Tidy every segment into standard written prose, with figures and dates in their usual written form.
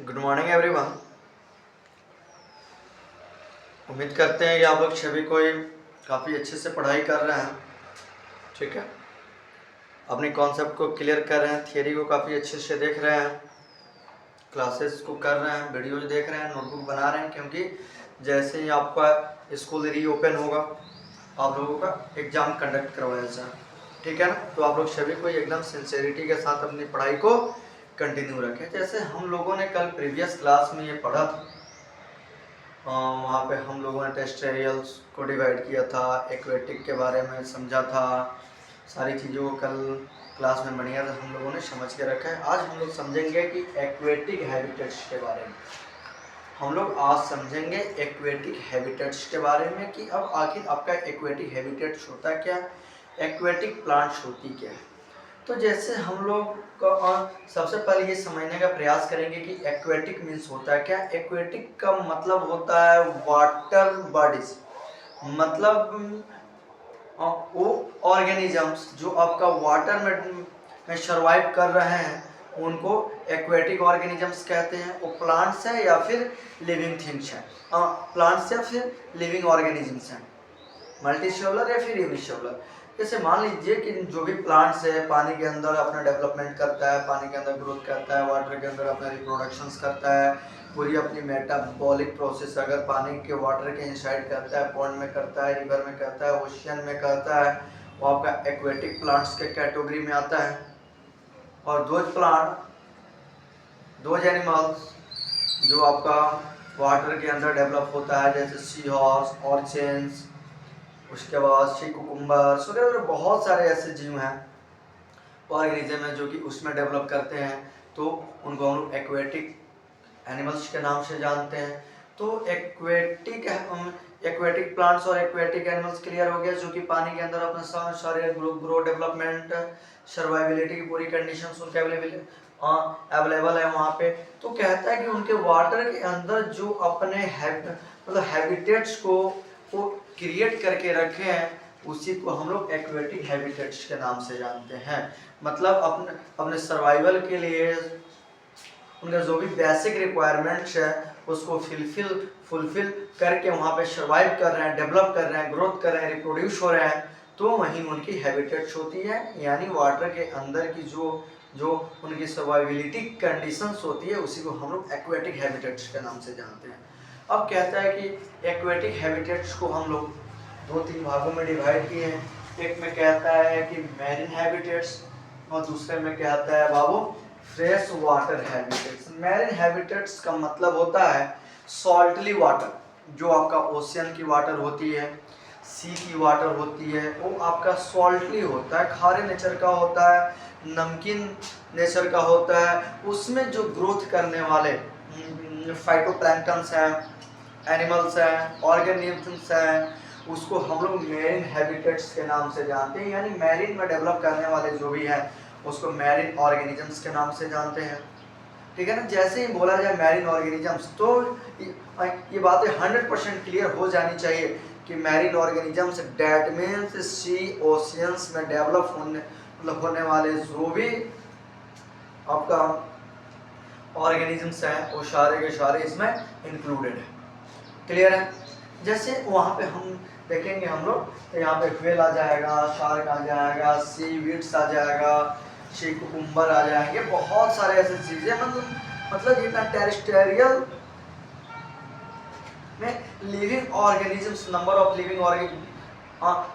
Good morning everyone. उम्मीद करते हैं कि आप लोग सभी कोई काफ़ी अच्छे से पढ़ाई कर रहे हैं। ठीक है, अपने कॉन्सेप्ट को क्लियर कर रहे हैं, थियरी को काफ़ी अच्छे से देख रहे हैं, क्लासेस को कर रहे हैं, वीडियोज देख रहे हैं, नोटबुक बना रहे हैं, क्योंकि जैसे ही आपका स्कूल रीओपन होगा आप लोगों का एग्ज़ाम कंडक्ट करवाया जाए। ठीक है ना, तो आप लोग सभी को एकदम सिंसेरिटी के साथ अपनी पढ़ाई को कंटिन्यू रखें। जैसे हम लोगों ने कल प्रीवियस क्लास में ये पढ़ा था, वहाँ पे हम लोगों ने टेस्टेरियल्स को डिवाइड किया था, एक्वेटिक के बारे में समझा था, सारी चीज़ों को कल क्लास में बढ़िया से हम लोगों ने समझ के रखा है। आज हम लोग समझेंगे कि एक्वेटिक हैबिटेट्स के बारे में। हम लोग आज समझेंगे एक्वेटिक हैबिटेट्स के बारे में कि अब आखिर आपका एक्वेटिक हैबिटेट्स होता क्या, एक्वेटिक प्लांट्स होती क्या है। तो जैसे हम लोग सबसे पहले ये समझने का प्रयास करेंगे कि एक्वेटिक मीन्स होता है क्या। एक्वेटिक का मतलब होता है वाटर बॉडीज, मतलब वो ऑर्गेनिजम्स जो आपका वाटर में सर्वाइव कर रहे हैं उनको एक्वेटिक ऑर्गेनिजम्स कहते हैं। वो प्लांट्स है या फिर लिविंग थिंग्स हैं, प्लांट्स या फिर लिविंग ऑर्गेनिजम्स हैं, मल्टीसेलुलर या फिर यूनिसेलुलर। जैसे मान लीजिए कि जो भी प्लांट्स है पानी के अंदर अपना डेवलपमेंट करता है, पानी के अंदर ग्रोथ करता है, वाटर के अंदर अपना रिप्रोडक्शंस करता है, पूरी अपनी मेटाबॉलिक प्रोसेस अगर पानी के वाटर के इनसाइड करता है, पॉन्ड में करता है, रिवर में करता है, ओशियन में करता है, वो आपका एक्वेटिक प्लांट्स के कैटेगरी में आता है। और दोज एनिमल्स जो आपका वाटर के अंदर डेवलप होता है, जैसे सी हॉर्स, ऑर्चिन्स, उसके बाद सी कुकुम्बर्स वगैरह बहुत सारे ऐसे जीव हैं, ऑर्गेनिज्म है जो कि उसमें डेवलप करते हैं, तो उनको हम लोग एक्वेटिक एनिमल्स के नाम से जानते हैं। तो एक्वेटिक प्लांट्स और एक्वेटिक एनिमल्स क्लियर हो गया, जो कि पानी के अंदर अपना सारे ग्रो डेवलपमेंट सर्वाइबिलिटी की पूरी कंडीशंस उनके अवेलेबल है वहाँ पे। तो कहता है कि उनके वाटर के अंदर जो अपने हैबिटेट्स को क्रिएट करके रखे हैं उसी को हम लोग एक्वेटिक हैबिटेट्स के नाम से जानते हैं। मतलब अपने सर्वाइवल के लिए उनका जो भी बेसिक रिक्वायरमेंट्स है उसको फुलफिल करके वहाँ पे सर्वाइव कर रहे हैं, डेवलप कर रहे हैं, ग्रोथ कर रहे हैं, रिप्रोड्यूस हो रहे हैं, तो वहीं उनकी हैबिटेट्स होती है। यानी वाटर के अंदर की जो उनकी सर्वाइबिलिटी कंडीशंस होती है उसी को हम लोग एक्वेटिक हैबिटेट्स के नाम से जानते हैं। अब कहता है कि एक्वेटिक हैबिटेट्स को हम लोग 2-3 भागों में डिवाइड किए हैं। एक में कहता है कि मैरीन हैबिटेट्स और दूसरे में कहता है बाबू fresh water habitats. Marine habitats का मतलब होता है सॉल्टली वाटर, जो आपका ओशियन की वाटर होती है, सी की वाटर होती है, वो आपका सॉल्टली होता है, खारे नेचर का होता है, नमकीन नेचर का होता है। उसमें जो ग्रोथ करने वाले फाइटोप्लैंक्टन्स हैं, एनिमल्स हैं, ऑर्गेनिजम्स हैं, उसको हम लोग मैरीन हैबिटेट्स के नाम से जानते हैं। यानी मैरीन में डेवलप करने वाले जो भी हैं उसको मैरीन ऑर्गेनिजम्स के नाम से जानते हैं। ठीक है ना, जैसे ही बोला जाए मैरीन ऑर्गेनिजम्स तो ये बातें 100% क्लियर हो जानी चाहिए कि marine organisms that means sea oceans में डेवलप होने वाले जो भी आपका ऑर्गेनिजम्स हैं वो सारे के सारे इसमें इंक्लूडेड है। क्लियर है। जैसे वहाँ पे हम देखेंगे हम लोग तो यहाँ पे व्हेल आ जाएगा, शार्क आ जाएगा, सी वीड्स आ जाएगा, सी कुकुम्बर आ जाएंगे, बहुत सारे ऐसे चीजें मतलब जितना टेरेस्ट्रियल में living organisms, number of living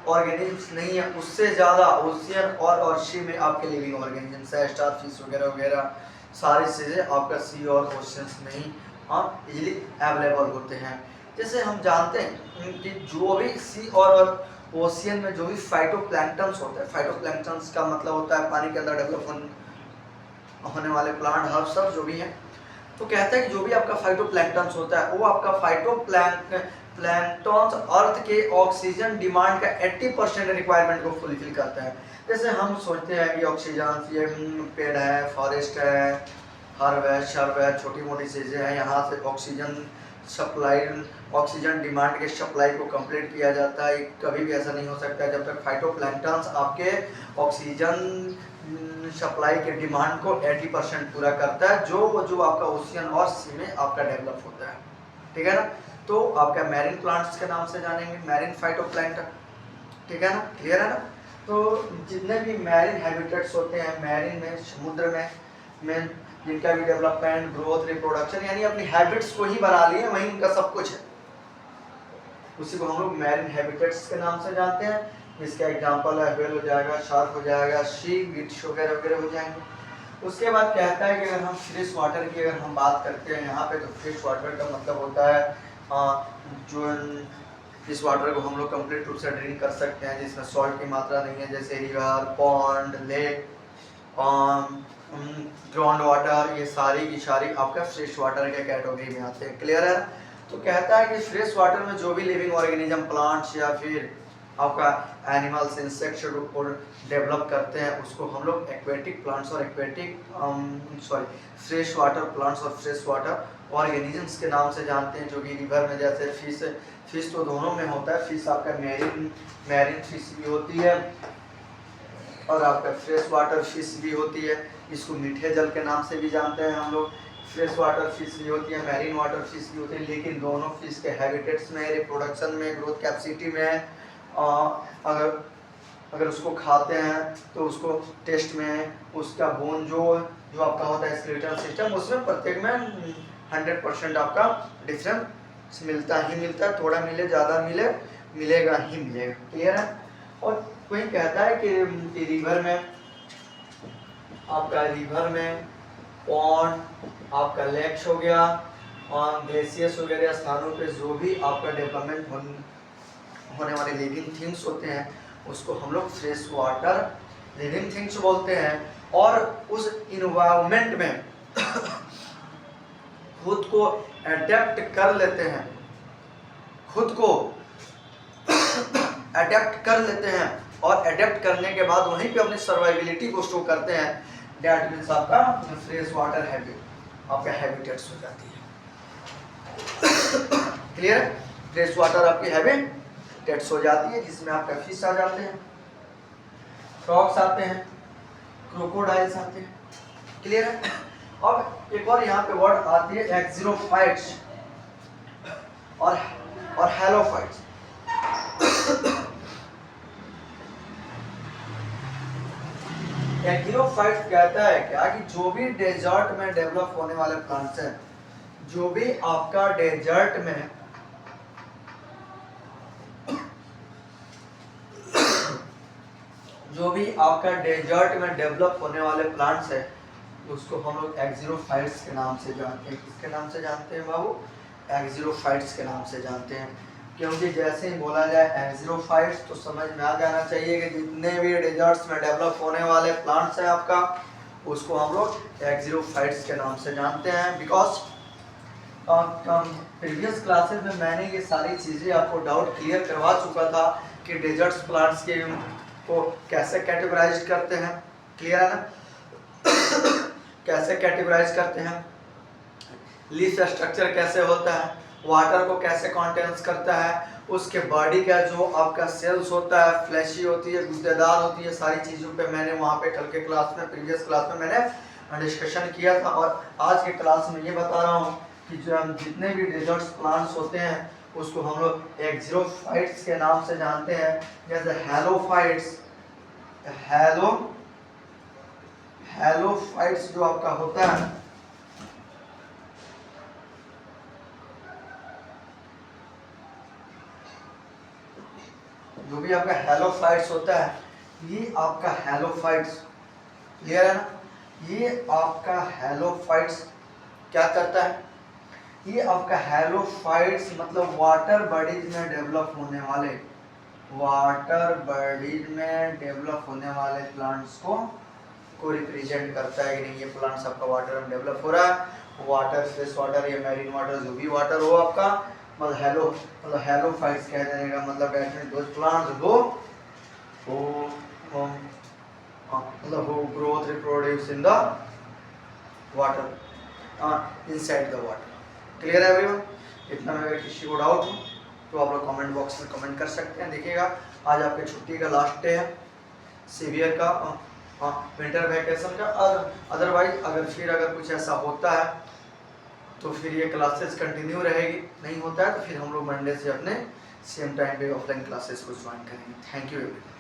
organisms नहीं है उससे ज़्यादा ओशियन और सी में आपके लिविंग ऑर्गेनिजम्स है, स्टार फिश वगैरह वगैरह सारी चीज़ें आपका सी और ओशियंस में ही इजीली अवेलेबल होते हैं। जैसे हम जानते हैं कि जो भी सी और ओशियन में जो भी फाइटोप्लैंक्टन्स होते हैं, फाइटोप्लैंक्टन्स का मतलब होता है पानी के अंदर डेवलप होने वाले प्लांट हर्ब सब जो भी हैं। तो कहता है कि जो भी आपका फाइटोप्लैंक्टन्स होता है वो आपका प्लैंक्टन्स अर्थ के ऑक्सीजन डिमांड का 80% रिक्वायरमेंट को फुलफिल करता है। जैसे हम सोचते हैं कि ऑक्सीजन ये पेड़ है, फॉरेस्ट है, हर्ब है, शर्ब है, छोटी मोटी चीज़ें हैं, यहाँ से ऑक्सीजन सप्लाई, ऑक्सीजन डिमांड के सप्लाई को कंप्लीट किया जाता है। कभी भी ऐसा नहीं हो सकता जब तक फाइटोप्लैंक्टन्स आपके ऑक्सीजन सप्लाई के डिमांड को 80% पूरा करता है, जो आपका ओशियन और सी में आपका डेवलप होता है, ठीक है ना। तो आपका मैरीन प्लांट्स के नाम से जानेंगे, मैरीन फाइटोप्लैंक्टन, ठीक है ना, क्लियर है ना। तो जितने भी मैरीन हैबिटेट्स होते हैं, मैरीन में, समुद्र में जिनका भी डेवलपमेंट, ग्रोथ, रिप्रोडक्शन, यानी अपनी हैबिट्स को ही बना लिए, वहीं उनका सब कुछ है, उसी को हम लोग मैरीन हैबिटेट्स के नाम से जानते हैं। इसका एग्जांपल है व्हेल हो जाएगा, शार्क हो जाएगा, सी वीट्स वगैरह वगैरह हो जाएंगे। उसके बाद कहता है कि अगर हम फ्रेश वाटर की अगर हम बात करते हैं यहाँ पे, तो फ्रेश वाटर का मतलब होता है जो इस वाटर को हम लोग कंप्लीट रूप से ड्रिंक कर सकते हैं, जिसमें सॉल्ट की मात्रा नहीं है, जैसे river, pond, lake, ground water, ये सारी की सारी आपका फ्रेश वाटर के कैटेगरी में आते हैं, क्लियर है। तो कहता है कि फ्रेश वाटर में जो भी लिविंग ऑर्गेनिज्म, प्लांट्स या फिर आपका एनिमल्स, इंसेक्ट्स को डेवलप करते हैं, उसको हम लोग एक्वेटिक प्लांट्स और फ्रेश वाटर प्लांट्स और फ्रेश वाटर ऑर्गेनिजम्स के नाम से जानते हैं, जो कि रिवर में, जैसे फिश तो दोनों में होता है, फिश आपका मैरीन फिश भी होती है और आपका फ्रेश वाटर फिश भी होती है, इसको मीठे जल के नाम से भी जानते हैं हम लोग। फ्रेश वाटर फिश भी होती है, मैरीन वाटर फिश भी होती है, लेकिन दोनों फिश के हैबिटेट्स में, रिप्रोडक्शन में, ग्रोथ कैपेसिटी में, अगर उसको खाते हैं तो उसको टेस्ट में उसका बोन जो आपका होता है स्केलेटल सिस्टम, उसमें प्रत्येक में 100% आपका डिफरेंस मिलता ही मिलता है, थोड़ा मिले ज़्यादा मिले, मिलेगा ही मिलेगा, क्लियर है। और कोई कहता है कि रिवर में पॉन्ड, आपका लेक्स हो गया और ग्लेशियर्स वगैरह स्थानों पे जो भी आपका डेवलपमेंट होने वाले लिविंग थिंग्स होते हैं, उसको हम लोग फ्रेश वाटर लिविंग थिंग्स बोलते हैं। और उस इन्वायरमेंट में खुद को अडेप्ट कर लेते हैं, खुद को अडेप्ट कर लेते हैं, और अडेप्ट करने के बाद वहीं पे अपनी सर्वाइबिलिटी को शो करते हैं। दैट मीन्स आपका फ्रेश वाटर हैबिट आपका हैबिटेट्स हो जाती है, क्लियर। फ्रेश वाटर आपकी हैबिटेट्स हो जाती है, जिसमें आपका फिश आ जाते हैं, फ्रॉग्स आते हैं, क्रोकोडाइल्स आते हैं, क्लियर है। अब एक और यहाँ पे वर्ड आती है एक्सिरोफाइट्स और हेलोफाइट्स। एक्सिरोफाइट्स कहता है क्या कि जो भी डेजर्ट में डेवलप होने वाले प्लांट्स हैं, जो भी आपका डेजर्ट में डेवलप होने वाले प्लांट्स है, उसको हम लोग एक्सिरोफाइट्स के नाम से जानते हैं। किसके नाम से जानते हैं बाबू? एक्सिरोफाइट्स के नाम से जानते हैं, क्योंकि जैसे ही बोला जाए एक्सिरोफाइट्स तो समझ में आ जाना चाहिए कि जितने भी डेजर्ट्स में डेवलप होने वाले प्लांट्स हैं आपका, उसको हम लोग एक्सिरोफाइट्स के नाम से जानते हैं। बिकॉज प्रीवियस क्लासेस में मैंने ये सारी चीज़ें आपको डाउट क्लियर करवा चुका था कि डेजर्ट्स प्लांट्स के को कैसे कैटेगराइज करते हैं, क्लियर है ना। कैसे कैटेगराइज करते हैं, लीफ स्ट्रक्चर कैसे होता है, वाटर को कैसे कंटेन्स करता है, उसके बॉडी का जो आपका सेल्स होता है, फ्लैशी होती है, गुद्देदार होती है, सारी चीज़ों पे मैंने वहाँ पे कल के क्लास में, प्रीवियस क्लास में मैंने डिस्कशन किया था। और आज के क्लास में ये बता रहा हूँ कि जो हम जितने भी डेजर्ट्स प्लांट्स होते हैं उसको हम लोग एक्सिरोफाइट्स के नाम से जानते हैं। जैसे हेलोफाइट्स, हेलोफाइट्स जो आपका होता है, जो भी आपका हेलोफाइट्स होता है, ये आपका हेलोफाइट्स, क्लियर है ना, ये आपका हेलोफाइट्स क्या करता है, ये आपका हेलोफाइट्स मतलब वाटर बॉडीज में डेवलप होने वाले, प्लांट्स को रिप्रेजेंट करता है कि नहीं, ये प्लांट्स आपका वाटर में डेवलप हो रहा है। वाटर, फ्रेश वाटर या मैरीन वाटर, जो भी वाटर हो आपका, मतलब हेलोफाइट्स कह देने का मतलब those plants who growth reproduce in the water, inside the water, clear है एवरीवन। इतना में अगर किसी को डाउट हो तो आप लोग कमेंट बॉक्स में कमेंट कर सकते हैं। देखिएगा आज आपके छुट्टी का लास्ट डे है, सीवियर का, हाँ विंटर वैकेशन का। अदरवाइज अगर कुछ ऐसा होता है तो फिर ये क्लासेस कंटिन्यू रहेगी, नहीं होता है तो फिर हम लोग मंडे से अपने सेम टाइम पे ऑफलाइन क्लासेस को ज्वाइन करेंगे। Thank you everyone.